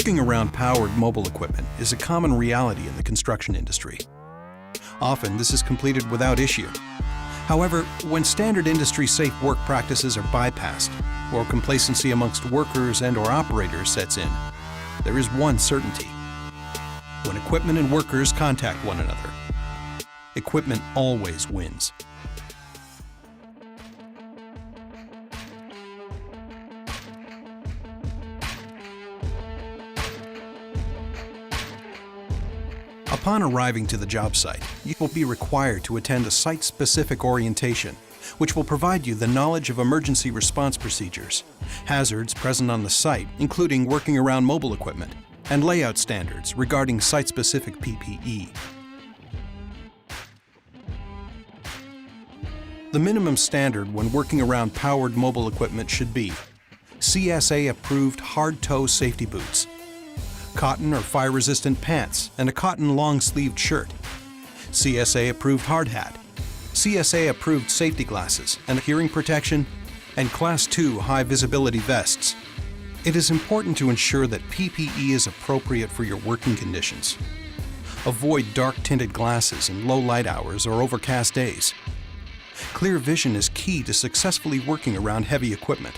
Working around powered mobile equipment is a common reality in the construction industry. Often, this is completed without issue. However, when standard industry safe work practices are bypassed, or complacency amongst workers and/or operators sets in, there is one certainty. When equipment and workers contact one another, equipment always wins. Upon arriving to the job site, you will be required to attend a site-specific orientation, which will provide you the knowledge of emergency response procedures, hazards present on the site, including working around mobile equipment, and layout standards regarding site-specific PPE. The minimum standard when working around powered mobile equipment should be CSA-approved hard-toe safety boots, cotton or fire-resistant pants, and a cotton long-sleeved shirt, CSA-approved hard hat, CSA-approved safety glasses and hearing protection, and Class II high-visibility vests. It is important to ensure that PPE is appropriate for your working conditions. Avoid dark-tinted glasses in low light hours or overcast days. Clear vision is key to successfully working around heavy equipment.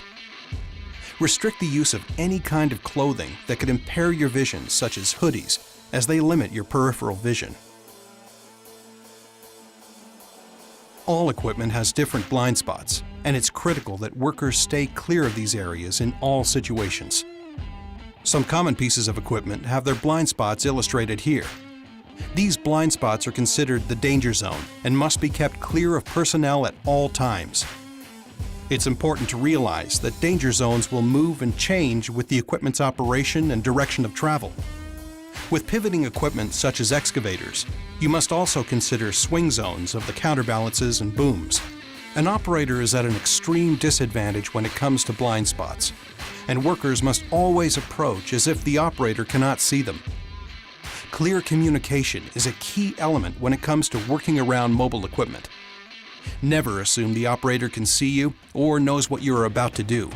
Restrict the use of any kind of clothing that could impair your vision, such as hoodies, as they limit your peripheral vision. All equipment has different blind spots, and it's critical that workers stay clear of these areas in all situations. Some common pieces of equipment have their blind spots illustrated here. These blind spots are considered the danger zone and must be kept clear of personnel at all times. It's important to realize that danger zones will move and change with the equipment's operation and direction of travel. With pivoting equipment such as excavators, you must also consider swing zones of the counterbalances and booms. An operator is at an extreme disadvantage when it comes to blind spots, and workers must always approach as if the operator cannot see them. Clear communication is a key element when it comes to working around mobile equipment. Never assume the operator can see you or knows what you are about to do.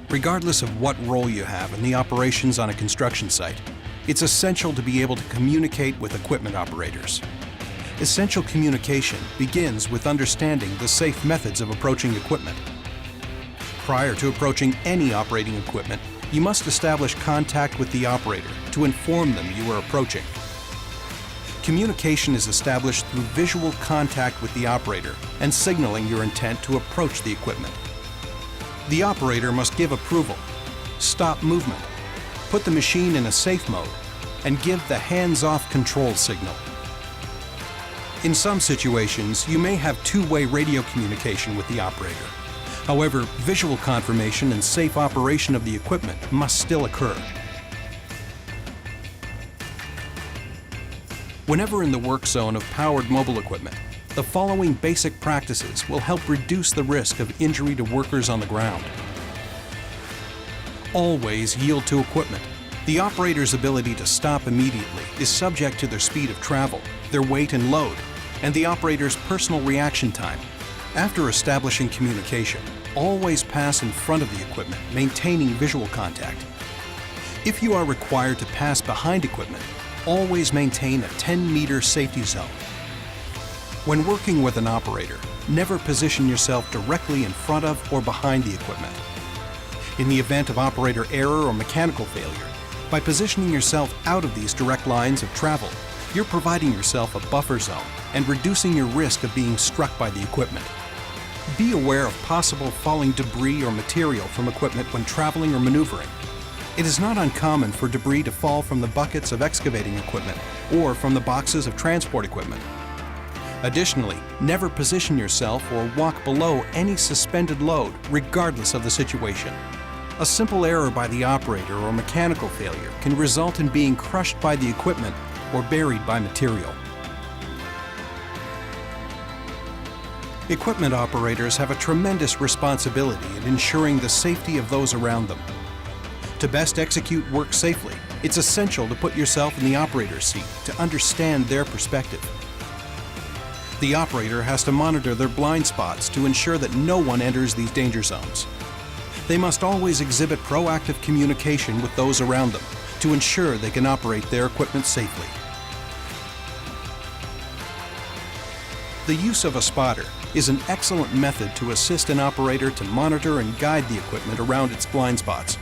Regardless of what role you have in the operations on a construction site, it's essential to be able to communicate with equipment operators. Essential communication begins with understanding the safe methods of approaching equipment. Prior to approaching any operating equipment, you must establish contact with the operator to inform them you are approaching. Communication is established through visual contact with the operator and signaling your intent to approach the equipment. The operator must give approval, stop movement, put the machine in a safe mode, and give the hands-off control signal. In some situations, you may have two-way radio communication with the operator. However, visual confirmation and safe operation of the equipment must still occur. Whenever in the work zone of powered mobile equipment, the following basic practices will help reduce the risk of injury to workers on the ground. Always yield to equipment. The operator's ability to stop immediately is subject to their speed of travel, their weight and load, and the operator's personal reaction time. After establishing communication, always pass in front of the equipment, maintaining visual contact. If you are required to pass behind equipment, always maintain a 10-meter safety zone. When working with an operator, never position yourself directly in front of or behind the equipment. In the event of operator error or mechanical failure, by positioning yourself out of these direct lines of travel, you're providing yourself a buffer zone and reducing your risk of being struck by the equipment. Be aware of possible falling debris or material from equipment when traveling or maneuvering. It is not uncommon for debris to fall from the buckets of excavating equipment or from the boxes of transport equipment. Additionally, never position yourself or walk below any suspended load, regardless of the situation. A simple error by the operator or mechanical failure can result in being crushed by the equipment or buried by material. Equipment operators have a tremendous responsibility in ensuring the safety of those around them. To best execute work safely, it's essential to put yourself in the operator's seat to understand their perspective. The operator has to monitor their blind spots to ensure that no one enters these danger zones. They must always exhibit proactive communication with those around them to ensure they can operate their equipment safely. The use of a spotter is an excellent method to assist an operator to monitor and guide the equipment around its blind spots.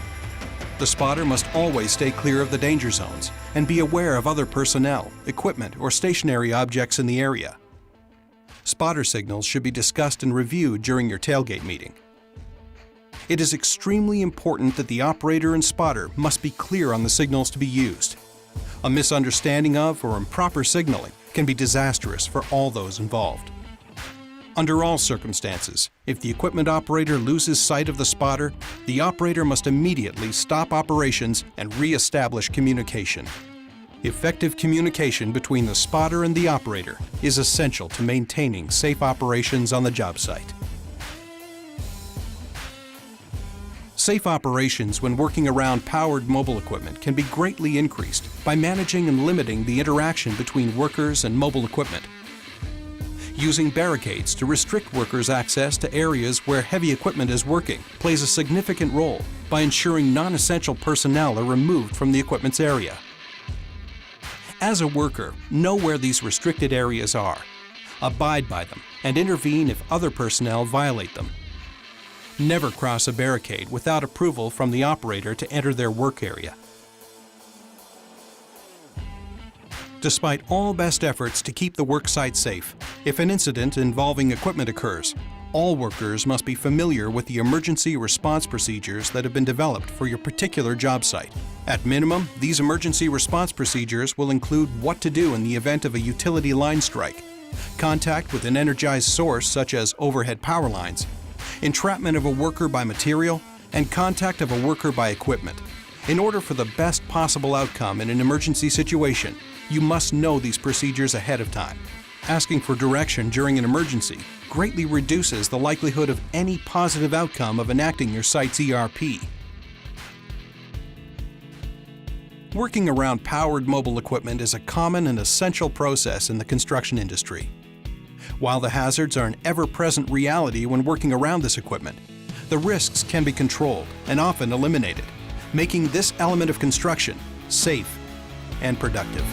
The spotter must always stay clear of the danger zones and be aware of other personnel, equipment, or stationary objects in the area. Spotter signals should be discussed and reviewed during your tailgate meeting. It is extremely important that the operator and spotter must be clear on the signals to be used. A misunderstanding of or improper signaling can be disastrous for all those involved. Under all circumstances, if the equipment operator loses sight of the spotter, the operator must immediately stop operations and re-establish communication. Effective communication between the spotter and the operator is essential to maintaining safe operations on the job site. Safe operations when working around powered mobile equipment can be greatly increased by managing and limiting the interaction between workers and mobile equipment. Using barricades to restrict workers' access to areas where heavy equipment is working plays a significant role by ensuring non-essential personnel are removed from the equipment's area. As a worker, know where these restricted areas are, abide by them, and intervene if other personnel violate them. Never cross a barricade without approval from the operator to enter their work area. Despite all best efforts to keep the work site safe, if an incident involving equipment occurs, all workers must be familiar with the emergency response procedures that have been developed for your particular job site. At minimum, these emergency response procedures will include what to do in the event of a utility line strike, contact with an energized source such as overhead power lines, entrapment of a worker by material, and contact of a worker by equipment. In order for the best possible outcome in an emergency situation, you must know these procedures ahead of time. Asking for direction during an emergency greatly reduces the likelihood of any positive outcome of enacting your site's ERP. Working around powered mobile equipment is a common and essential process in the construction industry. While the hazards are an ever-present reality when working around this equipment, the risks can be controlled and often eliminated, making this element of construction safe and productive.